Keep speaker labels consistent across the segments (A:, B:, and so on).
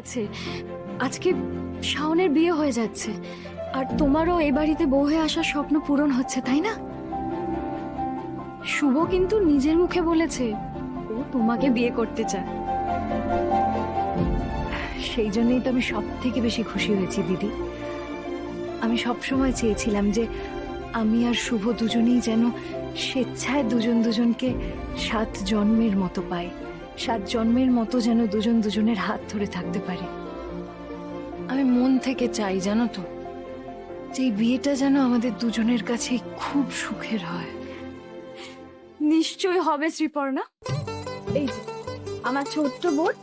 A: গেছে। আজকে শাওনের বিয়ে হয়ে যাচ্ছে, আর তোমারও এই বাড়িতে বউ হয়ে আসার স্বপ্ন পূরণ হচ্ছে, তাই না? শুভ কিন্তু নিজের মুখে বলেছে ও তোমাকে বিয়ে করতে চায়।
B: সেই জন্যই তো আমি সব থেকে বেশি খুশি হয়েছি দিদি। আমি সবসময় চেয়েছিলাম যে আমি আর শুভ দুজনেই যেন স্বেচ্ছায় দুজন দুজনকে 7 জন্মের মতো পাই, 7 জন্মের মতো যেন দুজন দুজনের হাত ধরে থাকতে পারি। আমি মন থেকে চাই, জানো তো, যে এই বিয়েটা যেন আমাদের দুজনের কাছে খুব সুখের হয়।
A: নিশ্চয়ই হবে শ্রীপর্ণা। এই যে আমার ছোট্ট বোন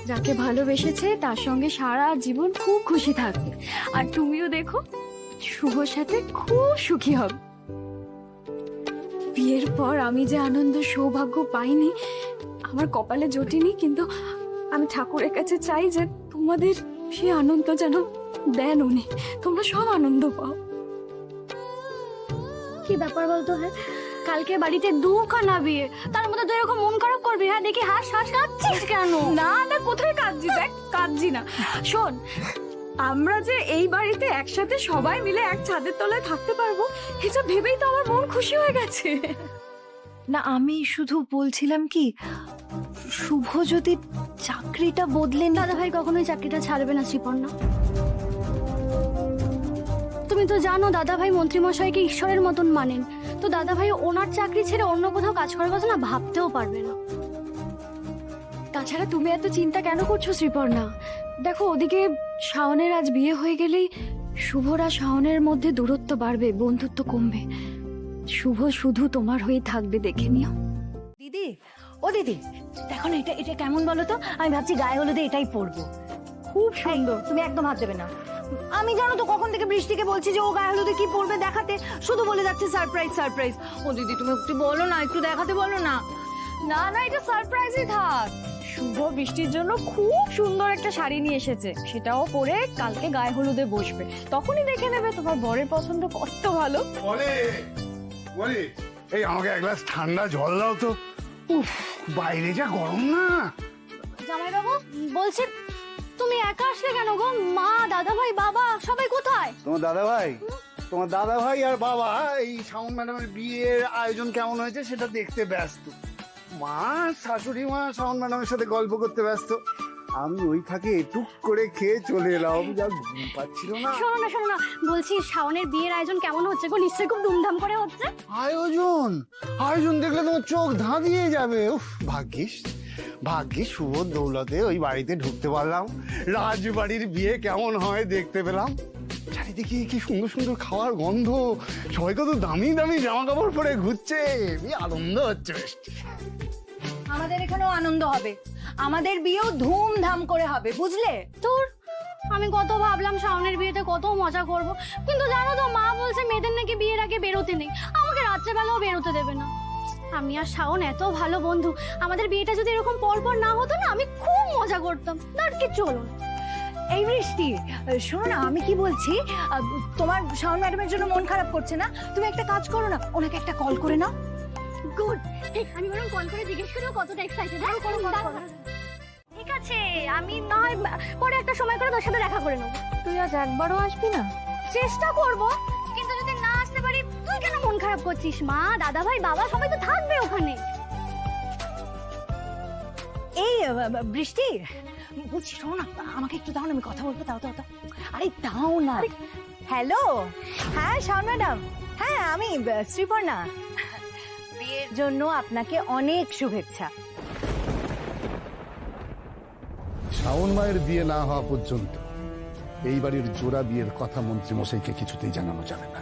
A: যাকে ভালোবেসেছে তার সঙ্গে সারা জীবন খুব খুশি থাকবে, আর তুমিও দেখো শুভর সাথে খুব সুখী হবে। বিয়ের পর আমি যে আনন্দ সৌভাগ্য পাইনি, আমার কপালে জোটেনি, কিন্তু আমি ঠাকুরের কাছে চাই যে তোমাদের সেই আনন্দ যেন দেন উনি, তোমরা সব আনন্দ পাও।
C: কি ব্যাপার বলতো? হ্যাঁ, কালকে বাড়িতে দুখানা বিয়ে, তার মধ্যে তুই এরকম মন খারাপ করবি? হ্যাঁ, দেখি হাস হাস কাঁদছিস কেন?
A: না না, কোথায় কাঁদছি? দেখ কাঁদছি না। শোন, আমরা যে এই বাড়িতে একসাথে সবাই মিলে এক ছাদের তলায় থাকতে পারবো, এটা ভেবেই তো আমার মন খুশি হয়ে গেছে।
B: না, আমি শুধু বলছিলাম কি, শুভ যদি চাকরিটা বদলে নিত।
C: দাদা ভাই কখনোই চাকরিটা ছাড়বে না শ্রীপর্ণা। তুমি তো জানো দাদা ভাই মন্ত্রীমশাইকে ঈশ্বরের মতন মানেন, তো দাদা ভাই ওনার চাকরি ছেড়ে অন্য কোথাও কাজ করার কথা না ভাবতেও পারবে না।
A: তাছাড়া তুমি এত চিন্তা কেন করছো শ্রীপর্ণা? দেখো, ওদিকে শাওনের আজ বিয়ে হয়ে গেলেই শুভরা শাওনের মধ্যে দূরত্ব বাড়বে, বন্ধুত্ব কমবে। শুভ শুধু তোমার হয়ে থাকবে, দেখে নিও।
B: দিদি, ও দিদি, দেখো না, এটা এটা কেমন বলো তো? আমি ভাবছি গায়ে হলুদে এটাই পরবো। খুব সুন্দর। তুমি একদম হাত দেবে না। আমি জানো তো কখন থেকে বৃষ্টিকে বলছি যে ও গায়ে হলুদে কি পরবে দেখাতে, শুধু বলে যাচ্ছে সারপ্রাইজ সারপ্রাইজ। ও দিদি, তুমি একটু বলো না, একটু দেখাতে বলো না।
A: না না, এটা সারপ্রাইজই থাক। শুভ বৃষ্টির জন্য খুব সুন্দর একটা শাড়ি নিয়ে এসেছে, সেটাও পরে কালকে গায়ে হলুদে বসবে, তখনই দেখে নেবে তোমার বরের পছন্দ কত ভালো।
D: বলে বলে এই আমাকে এক গ্লাস ঠান্ডা জল দাও তো। উফ, বাইরে যা গরম না।
C: জামাইবাবু বলছি, তুমি একা আসলে কেন গো? মা, দাদা ভাই, বাবা সবাই কোথায়?
D: তোমার দাদা ভাই আর বাবা এই শাওন ম্যাডামের বিয়ের আয়োজন কেমন হয়েছে সেটা দেখতে ব্যস্ত। মা, শাশুড়ি মা শাওন ম্যাডামের সাথে গল্প করতে ব্যস্ত। আমি ওই ফাঁকে টুক করে খেয়ে চলে এলাম, যা ঘুম পাচ্ছিল না।
C: শোনো না, বলছি শাওনের বিয়ের আয়োজন কেমন হচ্ছে গো? নিশ্চয়ই খুব ধুমধাম করে হচ্ছে।
D: আয়োজন আয়োজন দেখলে তোমার চোখ ধাঁধিয়ে যাবে। উফ, ভাগ্যিস শুভ দৌলতে ওই বাড়িতে ঢুকতে পারলাম। রাজবাড়ির বিয়ে কেমন হয় দেখতে পেলাম। চারিদিকে কি সুন্দর সুন্দর খাওয়ার গন্ধ, সবাই কত দামি দামি জামা কাপড় পরে ঘুরছে, কি আনন্দ হচ্ছে।
B: আমাদের এখানেও আনন্দ হবে, আমাদের বিয়েও ধুমধাম করে হবে, বুঝলে?
C: তোর আমি কত ভাবলাম শাওনের বিয়েতে কত মজা করব, কিন্তু জানো তো মা বলছে মেয়েদের নাকি বিয়ের আগে বেরোতে নেই, আমাকে রাত্রেবেলাও বেরোতে দেবে না। আমি আর শাওন এত ভালো বন্ধু, আমাদের বিয়েটা যদি এরকম পরপর না হতো না, আমি খুব মজা করতাম। না কিচ্ছু হলো না।
B: এই বৃষ্টি, শোনো না, আমি কি বলছি, তোমার শাওন ম্যাডামের জন্য মন খারাপ করছে না? তুমি একটা কাজ করো না, ওনাকে একটা কল করে নাও।
C: গুড, আমি বরং কল করে জিজ্ঞেস করবো কতটা এক্সাইটেড। ঠিক আছে, আমি না হয় পরে একটা সময় করে তোর সাথে দেখা করে নেবো।
A: তুই আজ একবারও আসবি না?
C: চেষ্টা করব, কিন্তু যদি না আসতে পারি তুই কেন মন খারাপ করছিস? মা, দাদা ভাই, বাবা সবাই তো থাকবে ওখানে।
B: এই বৃষ্টি, বলছি শোনো না, আমাকে একটু দাও না, আমি কথা বলবো। দাও দাও দাও, আরে দাও না। হ্যালো, হ্যাঁ শাওন ম্যাডাম, হ্যাঁ আমি শ্রীপর্ণা। বিয়ের জন্য আপনাকে অনেক শুভেচ্ছা।
E: শাওন মায়ের বিয়ে না হওয়া পর্যন্ত এই বাড়ির জোড়া বিয়ের কথা মন্ত্রী মশাইকে কিছুতেই জানানো যাবে না,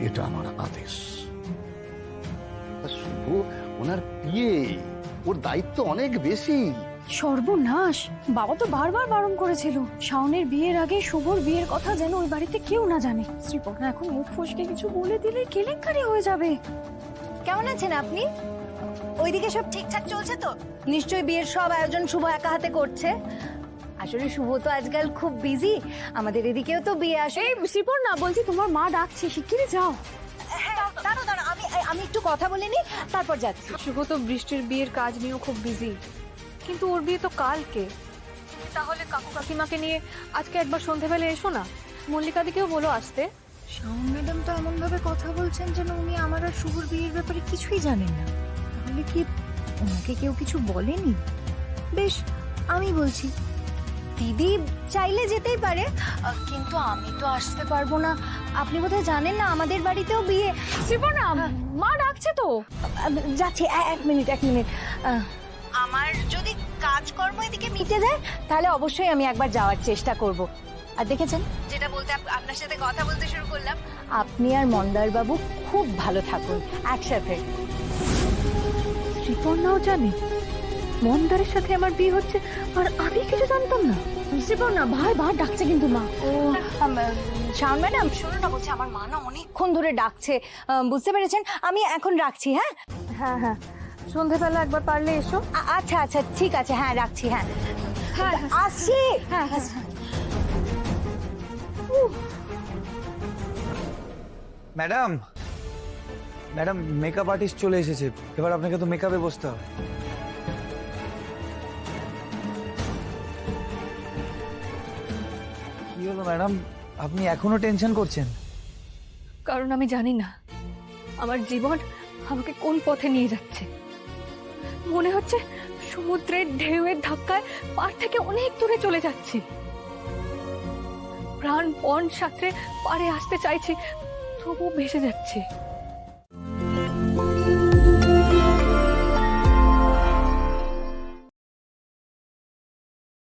E: এটা আমার আদেশ।
F: শুভ ওনার বিয়ে, ওর দায়িত্ব অনেক বেশি।
A: সর্বনাশ, বাবা তো বারবার বারণ করেছিল শাওনের বিয়ের আগে শুভর বিয়ের কথা যেন ওই বাড়িতে কেউ না জানে। শ্রীপর্ণা এখন মুখ ফসকে কিছু বলে দিলে কেলেঙ্কারি হয়ে যাবে।
B: কেমন আছেন আপনি? ওইদিকে সব ঠিকঠাক চলছে তো? নিশ্চয়ই বিয়ের সব আয়োজন শুভ একা হাতে করছে। আসলে শুভ তো আজকাল খুব বিজি, আমাদের এদিকেও তো বিয়ে আসে।
A: এই শ্রীপর্ণা, বলছি তোমার মা ডাকছে, শিগগিরই যাও।
B: হ্যাঁ, দাঁড়াও দাঁড়াও, আমি একটু কথা বলে নি, তারপর যাচ্ছি।
A: শুভ তো বৃষ্টির বিয়ের কাজ নিয়েও খুব বিজি, কিন্তু ওর বিয়ে তো কালকে।
G: তাহলে কাকু কাকিমাকে নিয়ে আজকে একবার সন্ধেবেলা এসো না, মল্লিকাদিকেও বলো আসতে।
B: শাওন ম্যাডাম তো এমন ভাবে কথা বলছেন যেন উনি আমার আর শুভর বিয়ের ব্যাপারে কিছুই জানেন না। তাহলে কি ওনাকে কেউ কিছু বলেনি? বেশ, আমি বলছি। দিদি চাইলে যেতেই পারে, কিন্তু আমি তো আসতে পারবো না। আপনি বোধহয় জানেন না আমাদের বাড়িতেও বিয়ে।
A: শ্রীপর্ণা, মা ডাকছে তো।
B: যাচ্ছি, এক মিনিট। আমার যদি কাজকর্ম এদিকে মিটে যায় তাহলে অবশ্যই আমি একবার যাওয়ার চেষ্টা করব। আর দেখেছেন, যেটা বলতে আপনার সাথে কথা বলতে শুরু করলাম, আপনি আর মন্দার বাবু খুব ভালো থাকুন একসাথে।
G: শ্রীপর্ণাও জানে মন্দারের সাথে আমার বিয়ে হচ্ছে, আর আমি কিছু জানতাম না।
A: শ্রীপর্ণা, বারবার ডাকছে কিন্তু মা।
B: ও শাওন ম্যাডাম, শুনুন না, বলছি আমার মা না অনেকক্ষণ ধরে ডাকছে, বুঝতে পেরেছেন? আমি এখন রাখছি। হ্যাঁ
G: হ্যাঁ হ্যাঁ, সন্ধেবেলা একবার পারলে এসো।
B: আচ্ছা ঠিক আছে, হ্যাঁ রাখছি। হ্যাঁ আসছি। হ্যাঁ।
H: ম্যাডাম, মেকআপ আর্টিস্ট চলে এসেছে, এবার আপনাকে তো মেকআপে বসতে হবে। কি হলো ম্যাডাম, আপনি এখনো টেনশন করছেন?
G: কারণ আমি জানি না আমার জীবন আমাকে কোন পথে নিয়ে যাচ্ছে। মনে হচ্ছে সমুদ্রের ঢেউয়ের ধাক্কায় পার থেকে অনেক দূরে চলে যাচ্ছি। প্রাণপণ সাথে পারে আসতে চাইছি, তবু ভেসে যাচ্ছি।